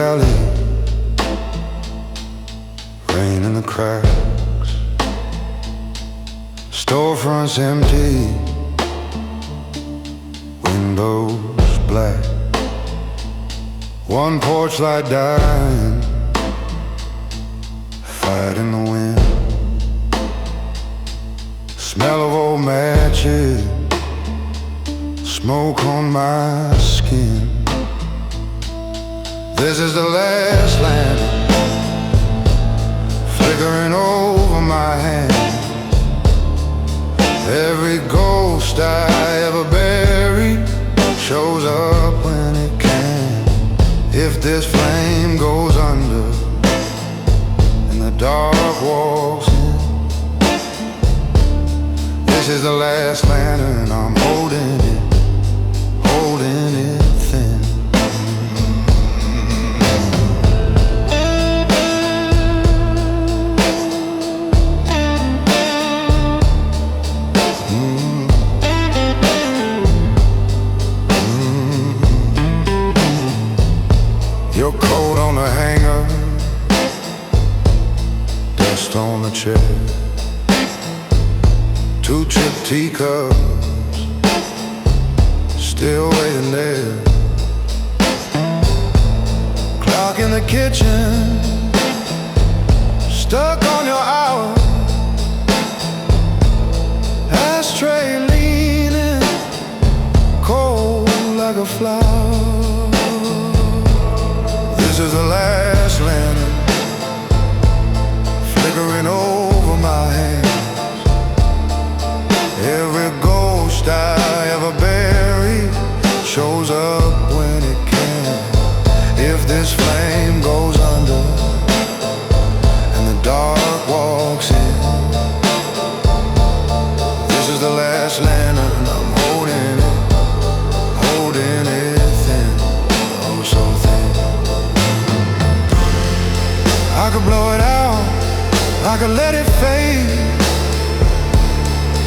alley, rain in the cracks, storefronts empty, windows black, one porch light dying, fight in the wind, smell of old matches, smoke on my skin. This is the last landing, flickering over my hand. Every ghost I ever buried shows up when it can. If this flame goes under and the dark walks in, this is the last lantern, I'm holding it, holding it thin. Your coat on the hanger, dust on the chair, two chipped teacups still waiting there, clock in the kitchen stuck on your hour, ashtray leaning cold like a flower. This is the last lantern, flickering over my hands. Every ghost I ever buried shows up when it can. If this flame goes under and the dark walks in, this is the last lantern, I'm holding it, holding it thin, oh so thin. I could blow it out, I could let it fade,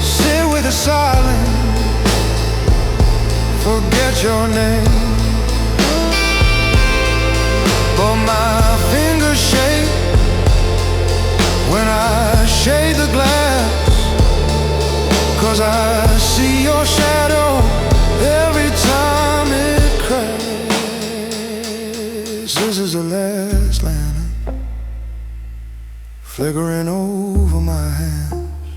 sit with the silence, forget your name. But my fingers shake when I shade the glass, 'cause I see your shadow every time it cracks. This is the last lantern, flickering over my hands.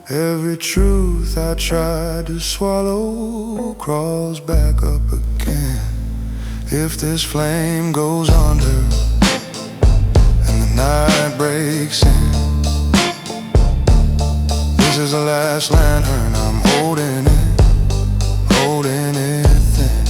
Every truth I tried to swallow crawls back up again. If this flame goes under and the night breaks in, this is the last lantern, I'm holding it, holding it thin.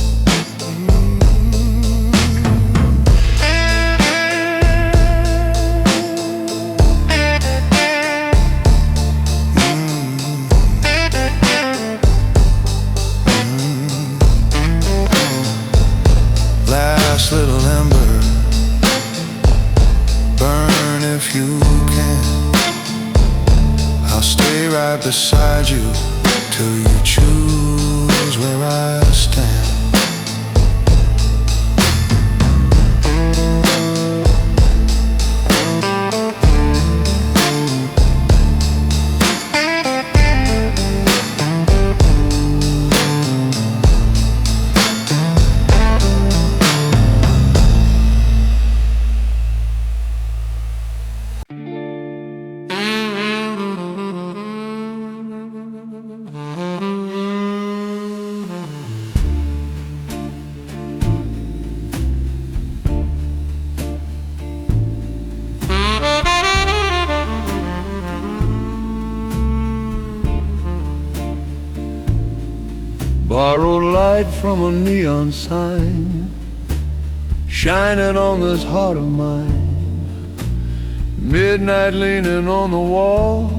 Last little ember, burn if you can. I'll stay right beside you till you choose where I stand. Borrowed light from a neon sign, shining on this heart of mine. Midnight leaning on the wall,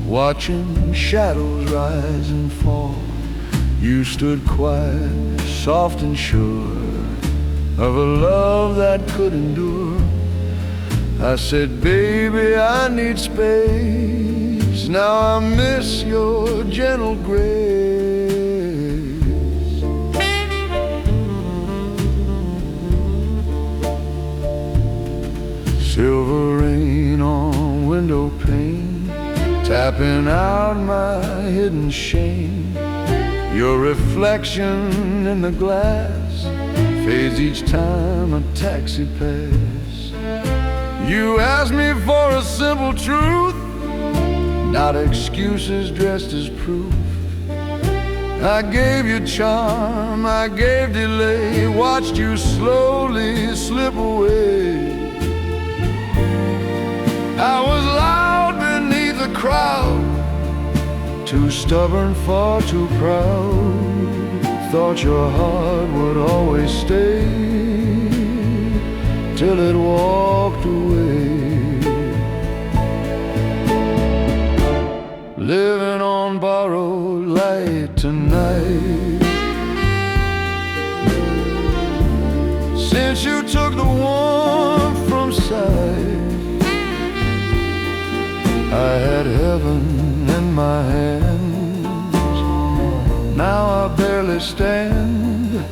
watching shadows rise and fall. You stood quiet, soft and sure of a love that could endure. I said, baby, I need space. Now I miss your gentle grace. Silver rain on window pane, tapping out my hidden shame. Your reflection in the glass fades each time a taxi passes. You asked me for a simple truth, not excuses dressed as proof. I gave you charm, I gave delay, watched you slowly slip away. I was loud beneath the crowd, too stubborn, far too proud. Thought your heart would always stay, till it walked away. Living on borrowed light tonight. Since you took the warmth from sight, I had heaven in my hands. Now I barely stand.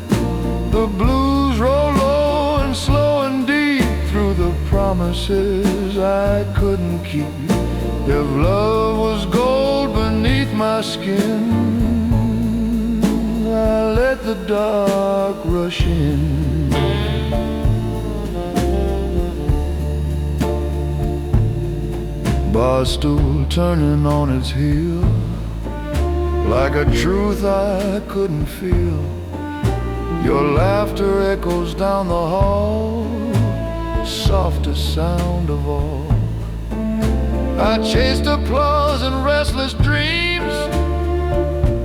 The blues roll low and slow and deep through the promises I couldn't keep. If love was gold beneath my skin, I let the dark rush in. Bar stool turning on its heel, like a truth I couldn't feel. Your laughter echoes down the hall, softest sound of all. I chased applause and restless dreams,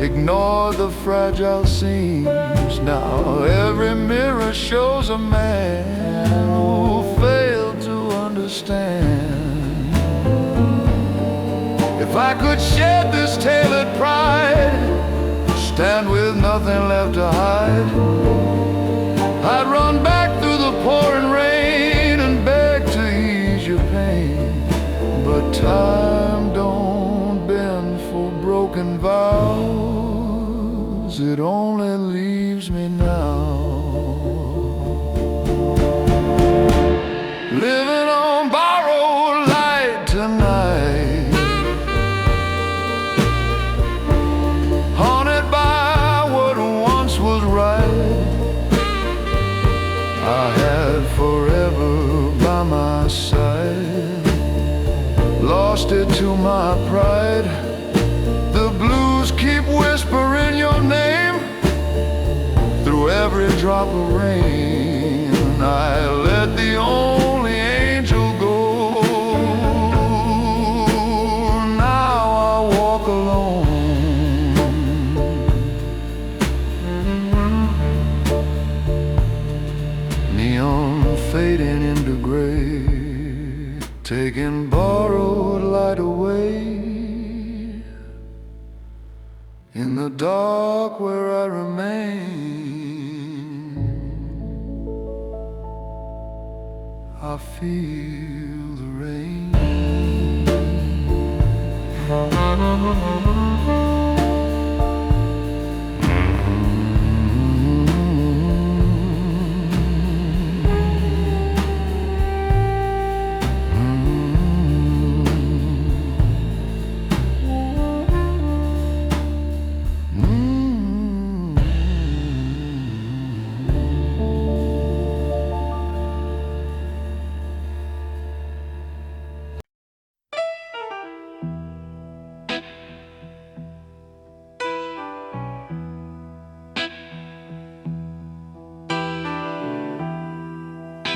ignored the fragile seams. Now every mirror shows a man who failed to understand. If I could shed this tailored pride, stand with nothing left to hide, I'd run back through the pouring rain and beg to ease your pain. But time don't bend for broken vows, it only leaves me now, living on borrowed light tonight, haunted by what once was right. I had forever by my side, lost it to my pride. The blues keep whispering your name through every drop of rain. I let the only angel go. Now I walk alone, neon fading into gray, taking borrowed light away. In the dark where I remain, I feel the rain.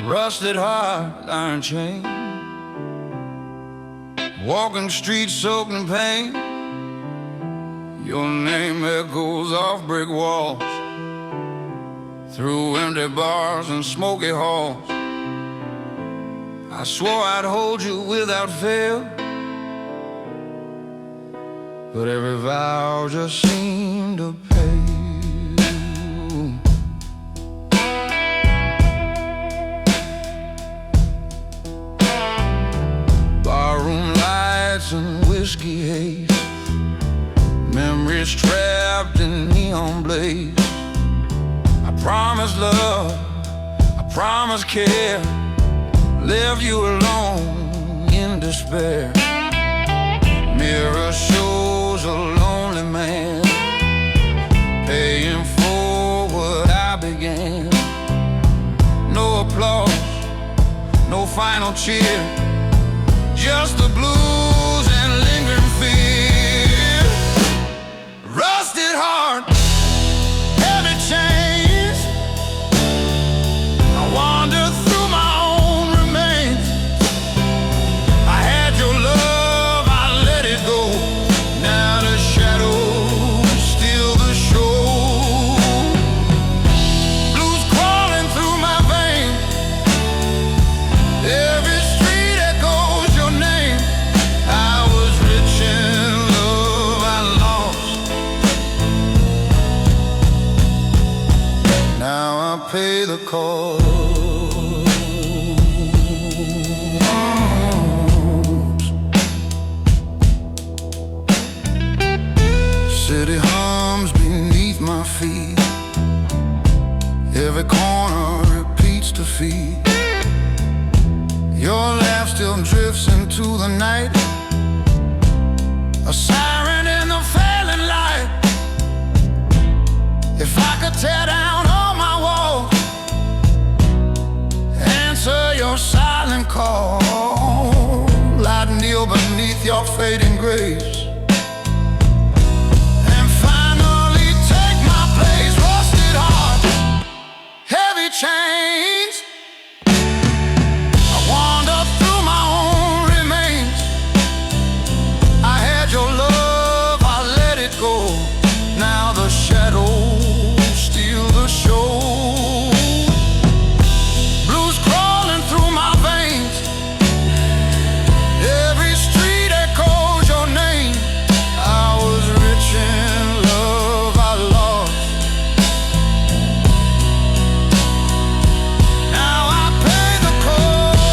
Rusted heart, iron chain, walking streets soaked in pain. Your name echoes off brick walls, through empty bars and smoky halls. I swore I'd hold you without fail, but every vow just seemed to pale. Barroom lights and whiskey haze, memories trapped in neon blaze. I promised love, I promised care, left you alone in despair. Mirror shows a lonely man, paying for what I began. No applause, no final cheer, just the blues and lingering fear. Rusted heart, heavy chains, I wander through my own remains. I had your love, I let it go. Now the shadows steal the show. Blues crawling through my veins, every street echoes your name. I was rich in love I lost, now I pay the cost. City hums beneath my feet, every corner repeats defeat. Your laugh still drifts into the night, a siren in the failing light. If I could tear down all my walls, answer your silent call, I'd kneel beneath your fading grace and finally take my place. Rusted heart, heavy chains, I wander through my own remains. I had your love, I let it go. Now the shadows steal the show. Blues crawling through my veins, every street echoes your name. I was rich in love I lost, now I pay the cost.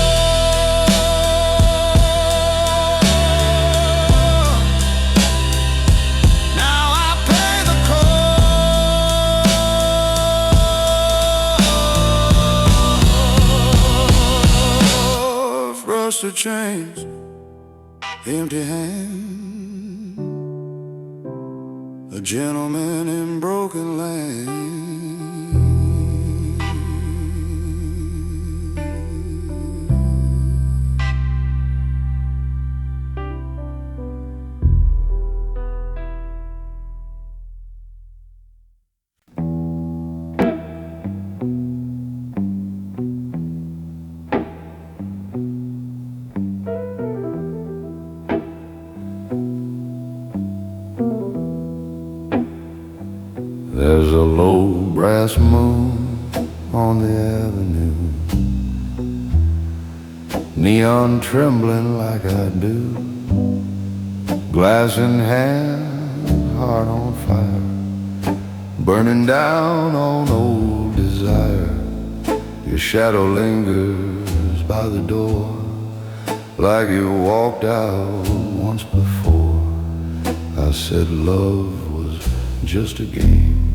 Now I pay the cost. Rusted chains, empty hands, a gentleman in broken land. There's a low brass moon on the avenue, neon trembling like I do, glass in hand, heart on fire, burning down on old desire. Your shadow lingers by the door, like you walked out once before. I said love was just a game,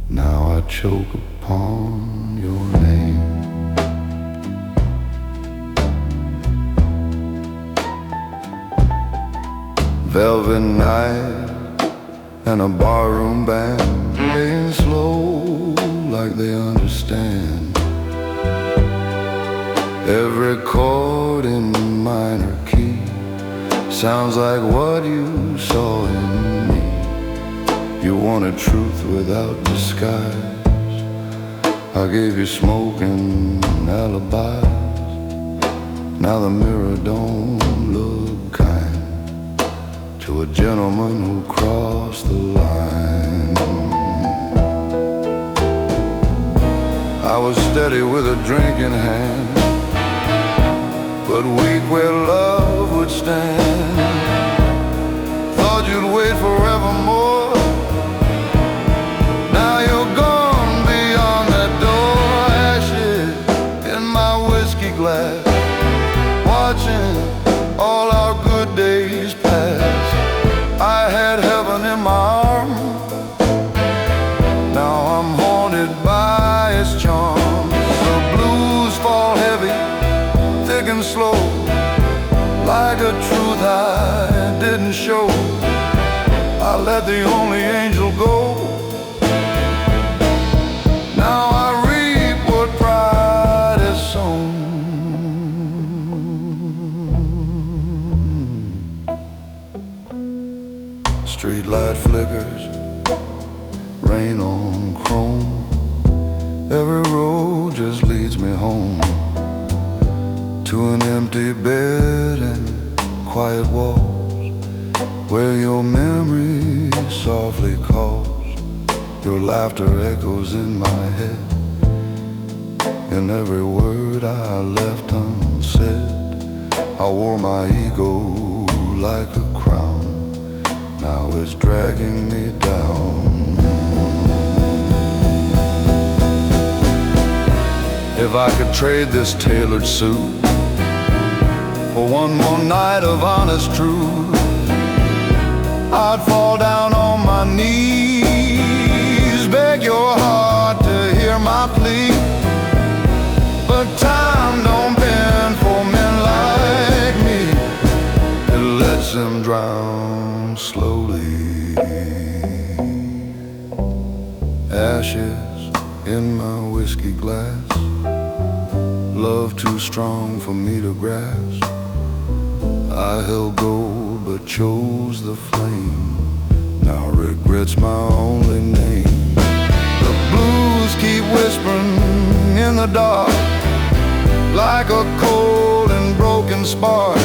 now I choke upon your name. Velvet night and a barroom band playing slow like they understand. Every chord in minor key sounds like what you saw in me. You wanted truth without disguise, I gave you smoke and alibis. Now the mirror don't look kind to a gentleman who crossed the line. I was steady with a drink in hand, but weak where love would stand. Thought you'd wait forevermore, now you're gone beyond that door. Ashes in my whiskey glass, watching all our good days pass. I had heaven in my arms, now I'm haunted by its charms. The blues fall heavy flickers, rain on chrome. Every road just leads me home, to an empty bed and quiet walls, where your memory softly calls. Your laughter echoes in my head, and every word I left unsaid. I wore my ego like a crown, now it's dragging me down. If I could trade this tailored suit for one more night of honest truth, I'd fall down on my knees, beg your heart to hear my plea. But time don't bend for men like me, it lets them drown slowly. Ashes in my whiskey glass, love too strong for me to grasp. I held gold but chose the flame, now regret's my only name. The blues keep whispering in the dark, like a cold and broken spark.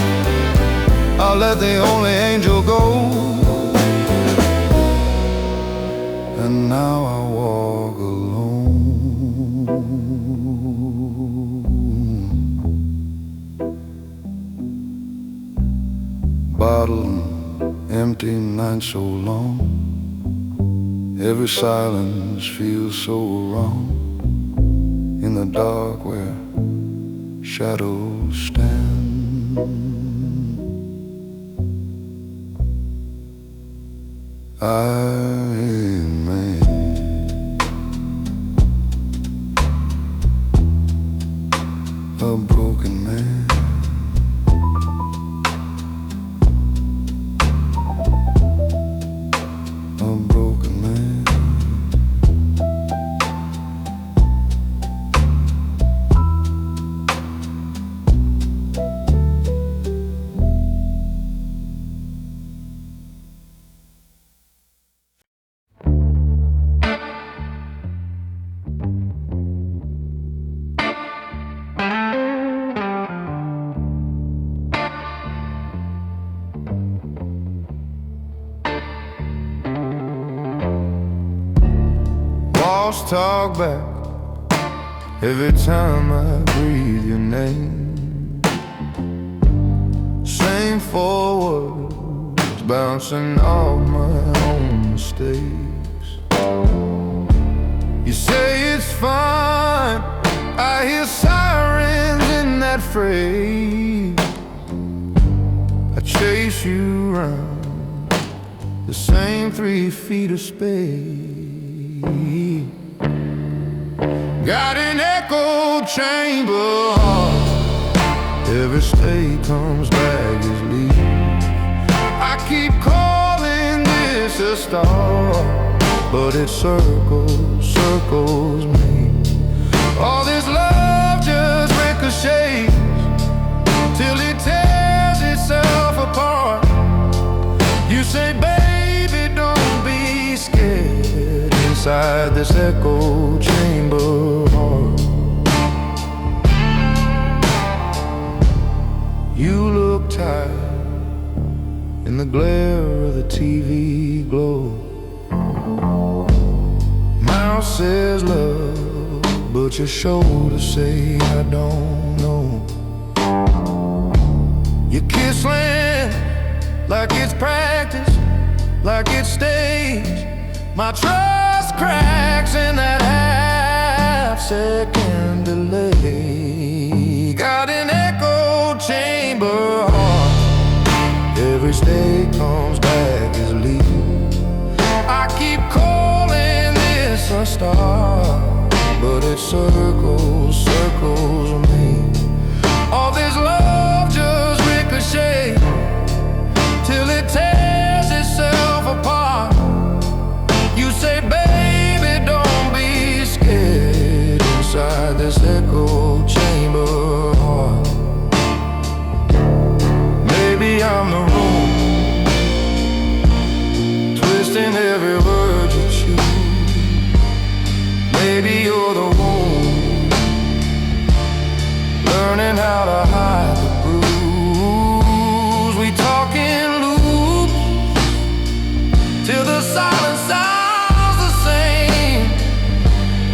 I let the only angel go, and now I walk alone. Bottle empty night so long, every silence feels so wrong. In the dark where shadows stand, I'm a broken man. A broken man. Walls talk back every time I breathe your name. Same four words bouncing off my own mistakes. You say it's fine, I hear sirens in that phrase. I chase you round the same 3 feet of space. Got an echo chamber heart, every state comes back as leave. I keep calling this a star, but it circles, circles me. All this love just ricochets till it tears itself apart. You say, baby, don't be scared, inside this echo chamber heart. You look tired in the glare of the TV glow. Mouth says love, but your shoulders say I don't know. You kiss land like it's practice, like it's stage. My trust cracks in that half-second delay. Got an echo chamber heart, every state comes back as leave. I keep calling this a star, but it circles, circles me. All this love just ricochets till it tears itself apart. You say, baby, don't be scared, inside this echo chamber heart. Maybe I'm the room, twisting every learning how to hide the bruise. We talk in loops till the silence sounds the same.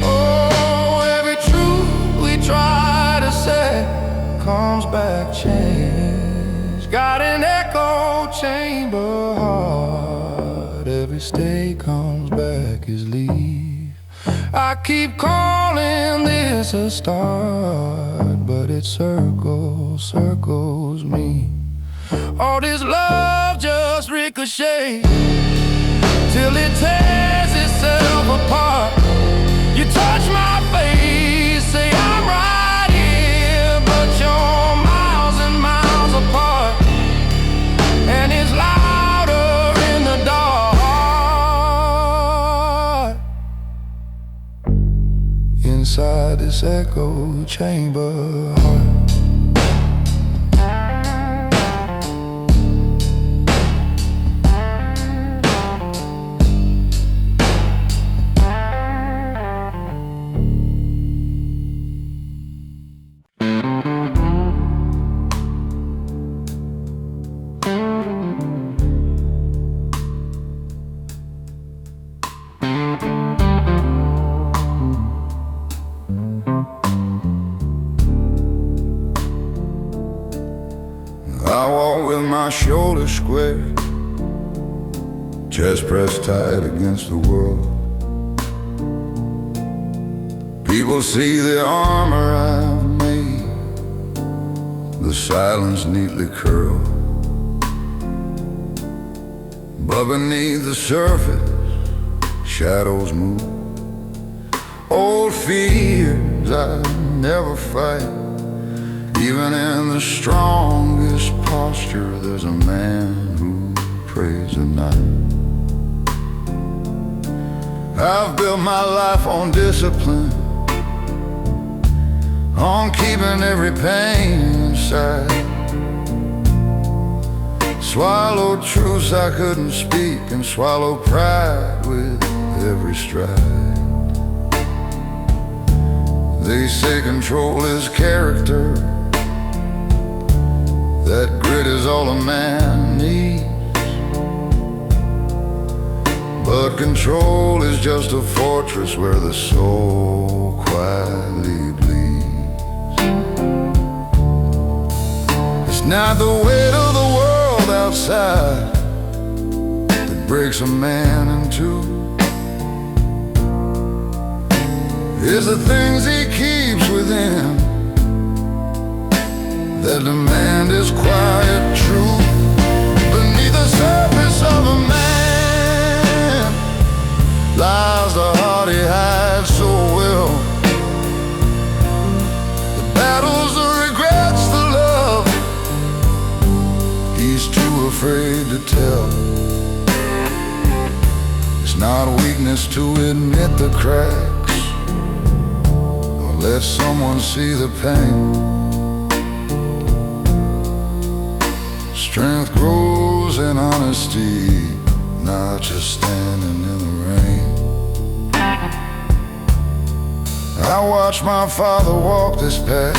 Oh, every truth we try to say comes back changed. Got an echo chamber heart. Every stay comes back as leave. I keep calling this a start, but it circles me. All this love just ricochets till it tears itself apart. You touch my face, say I'm right here, but you're miles and miles apart, and it's louder in the dark. Inside this echo chamber heart. I walk with my shoulders square, chest pressed tight against the world. People see the armor I've made, the silence neatly curled. But beneath the surface, shadows move. Old fears I never fight. Even in the strongest posture, there's a man who prays at night. I've built my life on discipline, on keeping every pain inside. Swallowed truths I couldn't speak, and swallowed pride with every stride. They say control is character, that grit is all a man needs. But control is just a fortress where the soul quietly bleeds. It's not the weight of the world outside that breaks a man in two. It's the things he keeps within that demand is quiet truth. Beneath the surface of a man lies the heart he hides so well. The battles, the regrets, the love he's too afraid to tell. It's not weakness to admit the cracks or let someone see the pain. Strength grows in honesty, not just standing in the rain. I watched my father walk this path,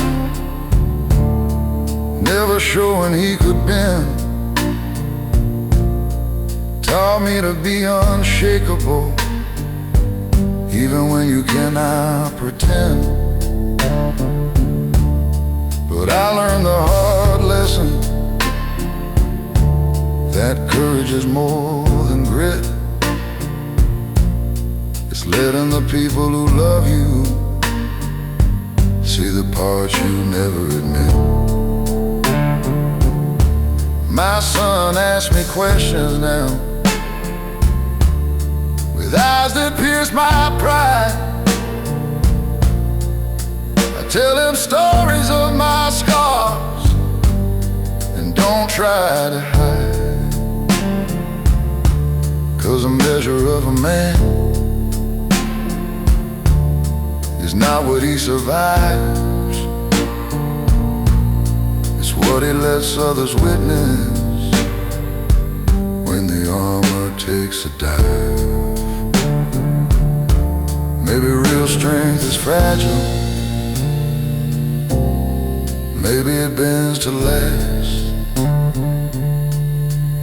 never showing he could bend. Taught me to be unshakable, even when you cannot pretend. But I learned the hard lesson that courage is more than grit. It's letting the people who love you see the parts you never admit. My son asks me questions now, with eyes that pierce my pride. I tell him stories of my scars and don't try to hide. 'Cause a measure of a man is not what he survives, it's what he lets others witness when the armor takes a dive. Maybe real strength is fragile, maybe it bends to last.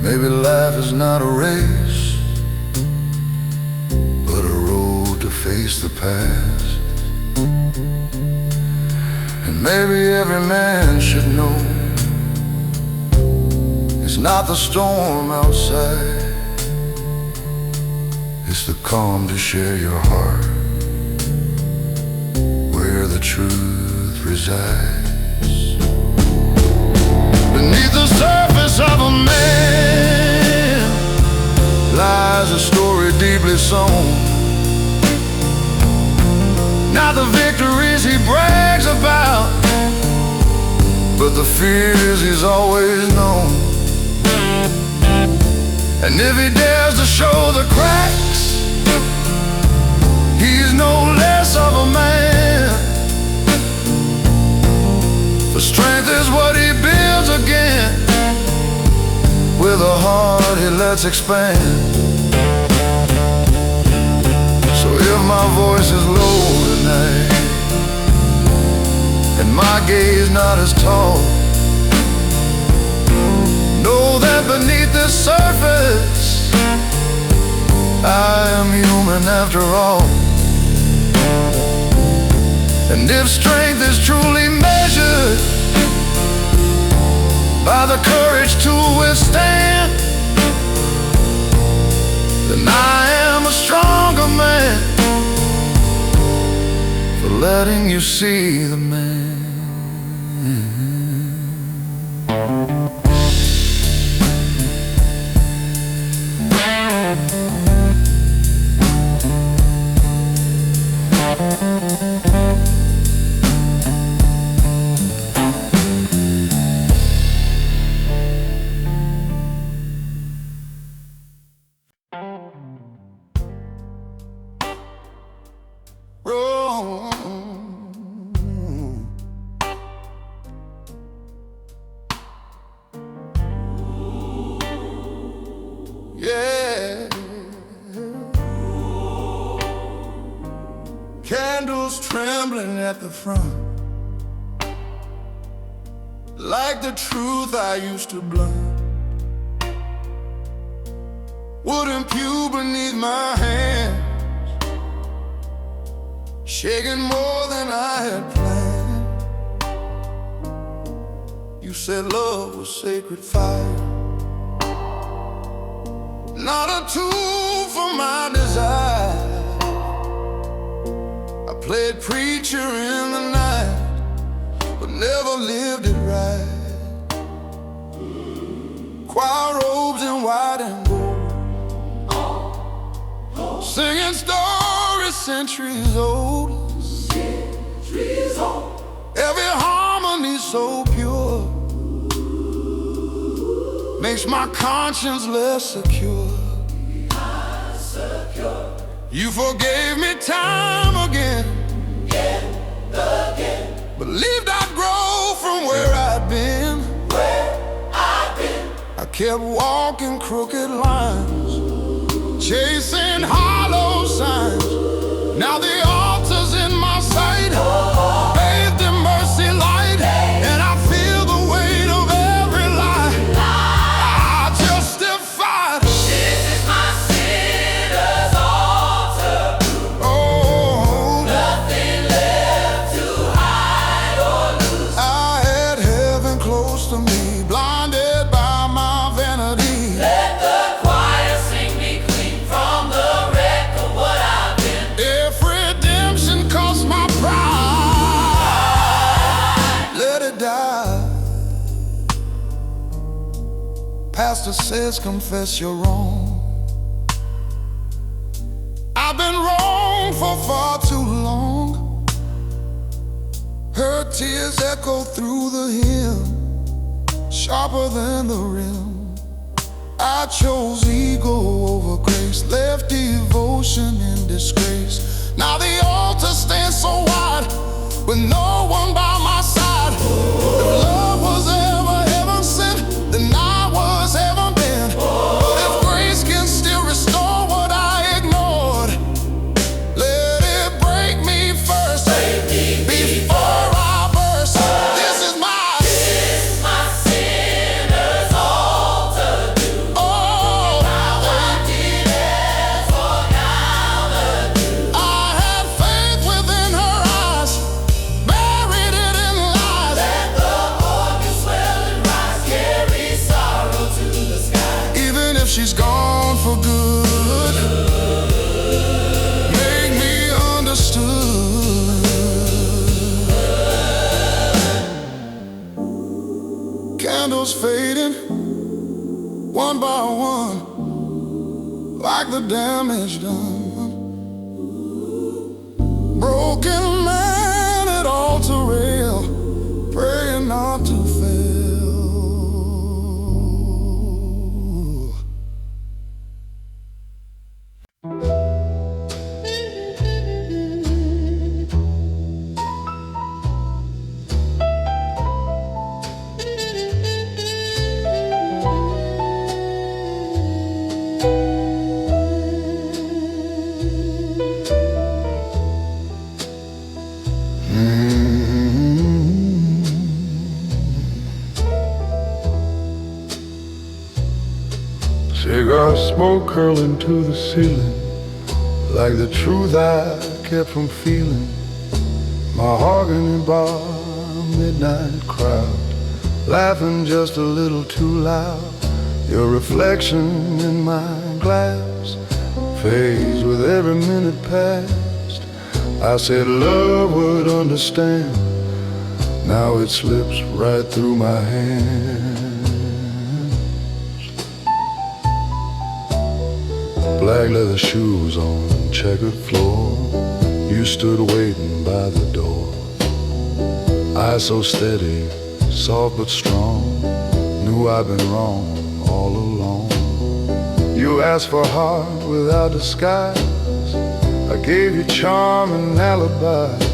Maybe life is not a race, but a road to face the past. And maybe every man should know it's not the storm outside, it's the calm to share your heart, where the truth resides. Beneath the surface of a man lies a story deeply sown. Not the victories he brags about, but the fears he's always known. And if he dares to show the cracks, he's no less of a man. For strength is what he builds again, with a heart he lets expand. So if my voice is low tonight, and my gaze not as tall, know that beneath this surface I am human after all. And if strength is truly measured by the courage to withstand, then I am a stronger man for letting you see the man. Yeah. Candles trembling at the front, like the truth I used to blunt. Wooden pew beneath my hands, shaking more than I had planned. You said love was sacred fire, not a tool for my desire. I played preacher in the night, but never lived it right. Choir robes in white and gold, singing stories centuries old. Every harmony so pure makes my conscience less secure. You forgave me time again, believed I'd grow from where I'd been. I kept walking crooked lines, chasing hollow signs. Now the altar's in my sight, bathed in mercy light, and I feel the weight of every lie I justified. This is my sinner's altar. Oh, Nothing left to hide or lose. I had heaven close to me, blinded by my vanity. Let the choir sing me clean from the wreck of what I've been. If redemption cost my pride, let it die. Pastor says confess you're wrong. I've been wrong for far too long. Her tears echo through the hymn, sharper than the rim. I chose ego over grace, left devotion in disgrace. Now the altar stands so wide, with no one by my side. If love was ever heaven sent, then I was heaven bent. But if grace can still restore what I ignored, let it break me first, before I burst. This is my candles fading, one by one, like the damage done. Broken man at altar rail, praying not to fail. Cigar smoke curling to the ceiling, like the truth I kept from feeling. Mahogany bar, midnight crowd, laughing just a little too loud. Your reflection in my glass fades with every minute past. I said love would understand, now it slips right through my hands. Black leather shoes on checkered floor, you stood waiting by the door. Eyes so steady, soft but strong, knew I'd been wrong all along. You asked for heart without disguise, I gave you charm and alibis.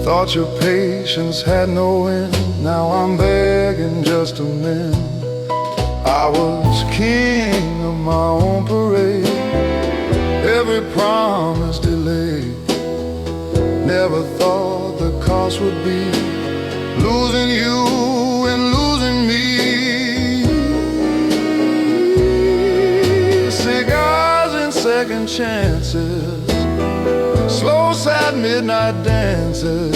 Thought your patience had no end, now I'm begging just to mend. I was king of my own parade, every promise delayed. Never thought the cost would be losing you and losing me. Cigars and second chances, slow sad midnight dances.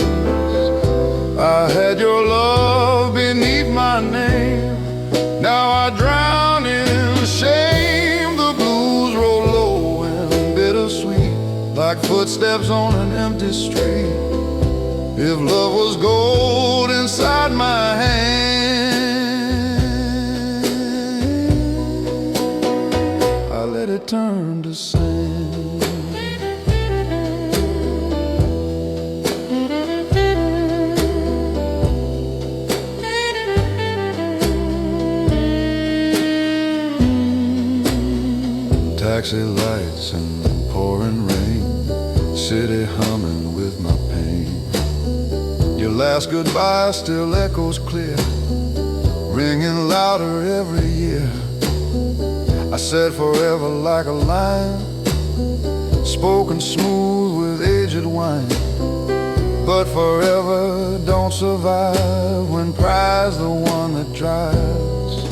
I had your love beneath my name, now I drown in shame. The blues roll low and bittersweet, like footsteps on an empty street. If love was gold inside my hand, I let it turn to sand. Taxi lights and pouring rain, city humming with my pain. Your last goodbye still echoes clear, ringing louder every year. I said forever like a line, spoken smooth with aged wine. But forever don't survive when pride's the one that drives.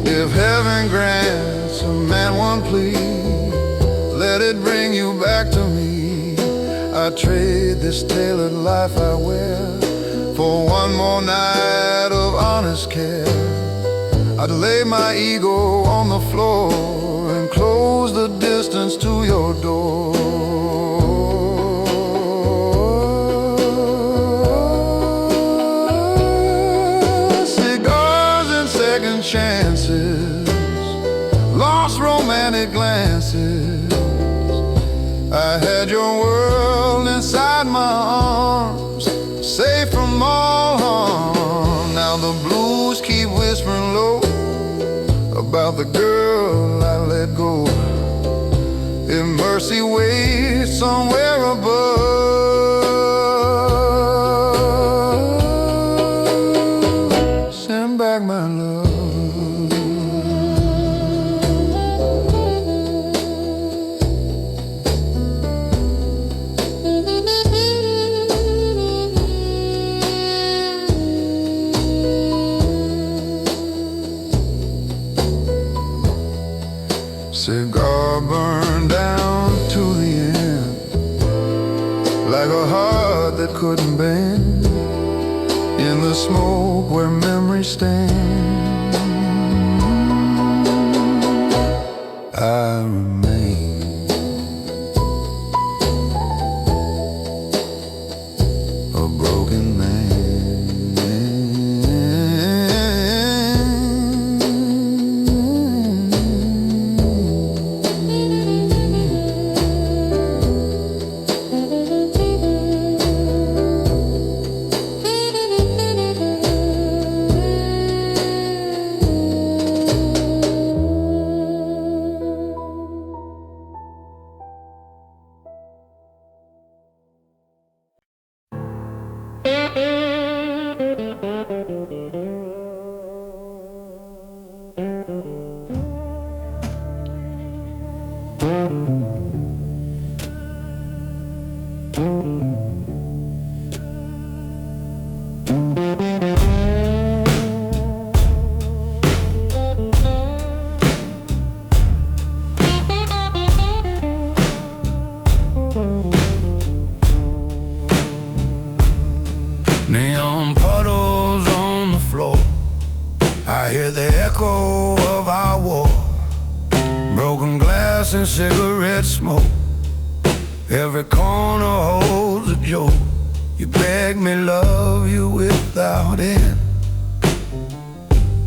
If heaven grants a man one plea, let it bring you back to me. I trade this tailored life I wear for one more night of honest care. I'd lay my ego on the floor and close the distance to your door. Cigars and second chances, lost romantic glances. I had your world inside my arms, safe from all harm. Now the blues keep whispering low about the girl I let go. If mercy waits somewhere above, send back my love. Cigar burned down to the end, like a heart that couldn't bend, in the smoke where memories stand. I remain a broken man. Neon puddles on the floor, I hear the echo of our war. Broken glass and cigarette smoke, every corner holds a joke. You beg me love you without end.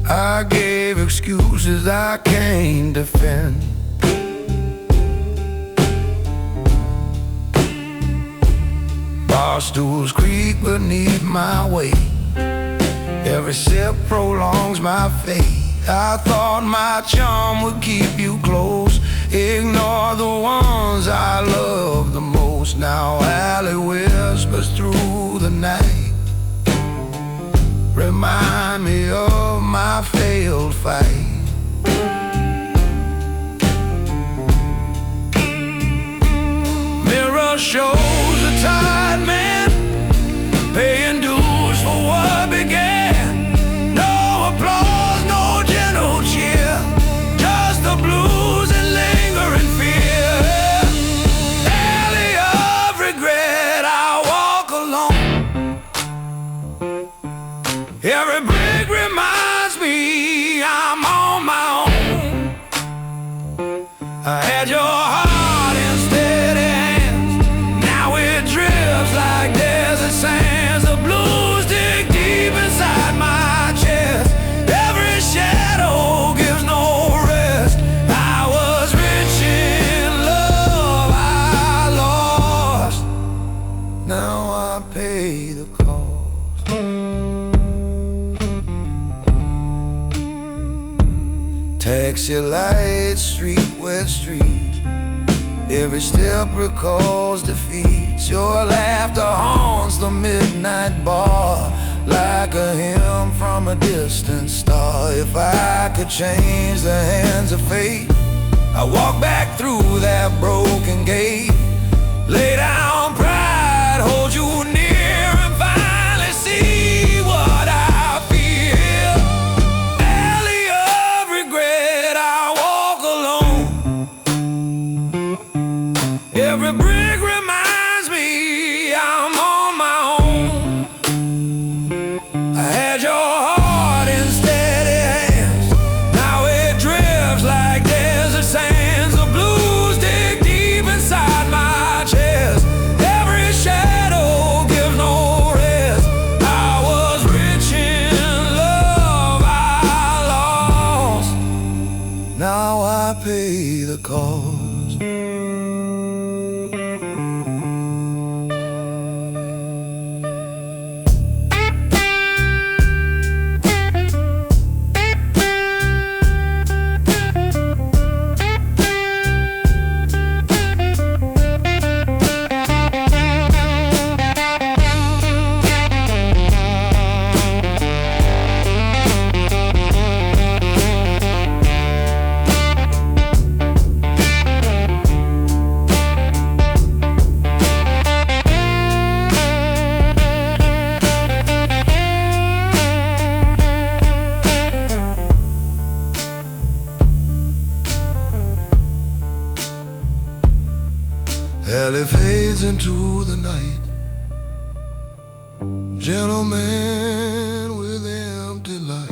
I gave excuses I can't defend. Bar stools creak beneath my weight, every sip prolongs my fate. I thought my charm would keep you close, ignore the ones I love the most. Now alley whispers through the night, remind me of my failed fight. Mirror shows a tired man paying dues for what began. No applause, no gentle cheer, just the blues and lingering fear. Alley of regret, I walk alone. Every brick reminds me I'm on my own. I had your heart in steady hands, now it drifts like desert sands. The blues dig deep inside my chest, every shadow gives no rest. I was rich in love, I lost, now I pay the cost. Taxi lights, street wet streets, every step recalls defeats. Your laughter haunts the midnight bar like a hymn from a distant star. If I could change the hands of fate, I'd walk back through that broken gate. Lay down pride, hold you near, and finally see what I feel. Alley of regret, I walk alone. Every brick reminds me I'm on my own. I had your heart in steady hands, now it drifts like desert sands. The blues dig deep inside my chest, every shadow gives no rest. I was rich in love, I lost, now I pay the cost. Alley fades into the night, gentleman with empty light.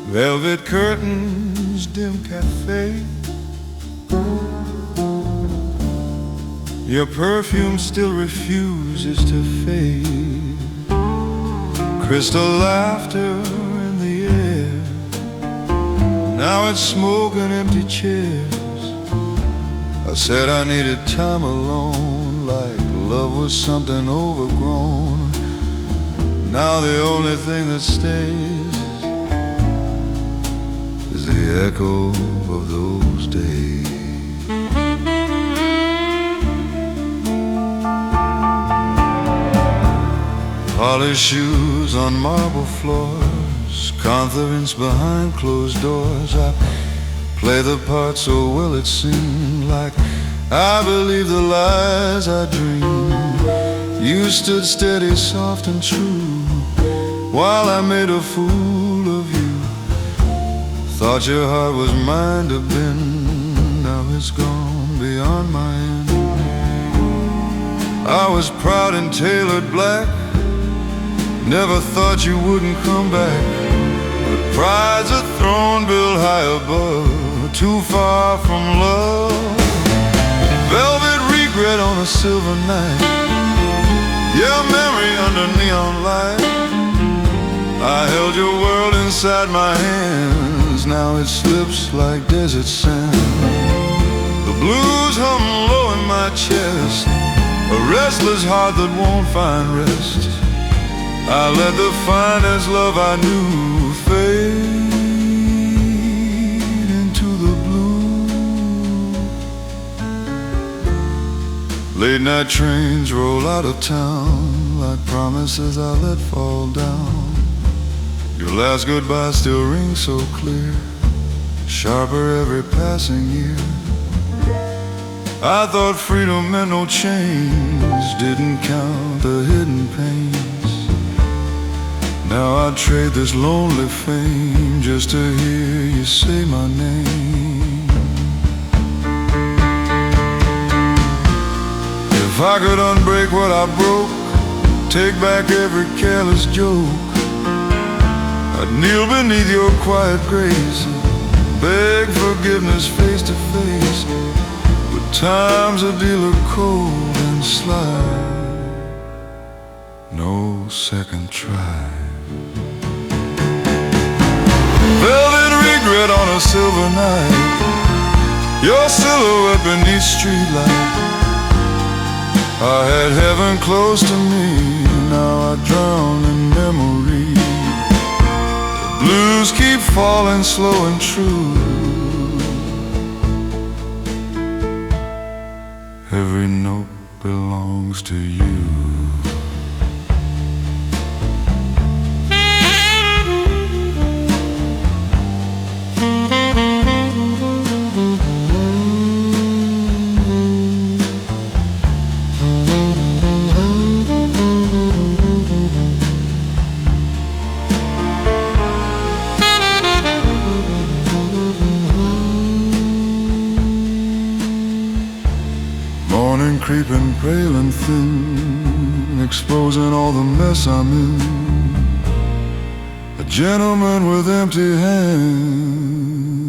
Velvet curtains, dim cafe, your perfume still refuses to fade. Crystal laughter in the air, now it's smoke and empty chairs. I said I needed time alone, like love was something overgrown. Now the only thing that stays is the echo of those days. Polished shoes on marble floors, confidence behind closed doors. I play the part so well it seemed like I believed the lies I dreamed. You stood steady, soft and true, while I made a fool of you. Thought your heart was mine to bend, now it's gone beyond my end. I was proud and tailored black, never thought you wouldn't come back. But pride's a throne built high above, too far from love. Velvet regret on a silver night, yeah, memory under neon light. I held your world inside my hands, now it slips like desert sand. The blues hum low in my chest, a restless heart that won't find rest. I let the finest love I knew fade into the blue. Late night trains roll out of town like promises I let fall down. Your last goodbye still rings so clear, sharper every passing year. I thought freedom meant no chains, didn't count the hidden pains. Now I'd trade this lonely fame just to hear you say my name. If I could unbreak what I broke, take back every careless joke, I'd kneel beneath your quiet grace, beg forgiveness face to face. But time's a dealer cold and sly, no second try. Velvet regret on a silver night, your silhouette beneath streetlight. I had heaven close to me, now I drown in memory. The blues keep falling slow and true, every note belongs to you. Morning creeping pale and thin, exposing all the mess I'm in. A gentleman with empty hands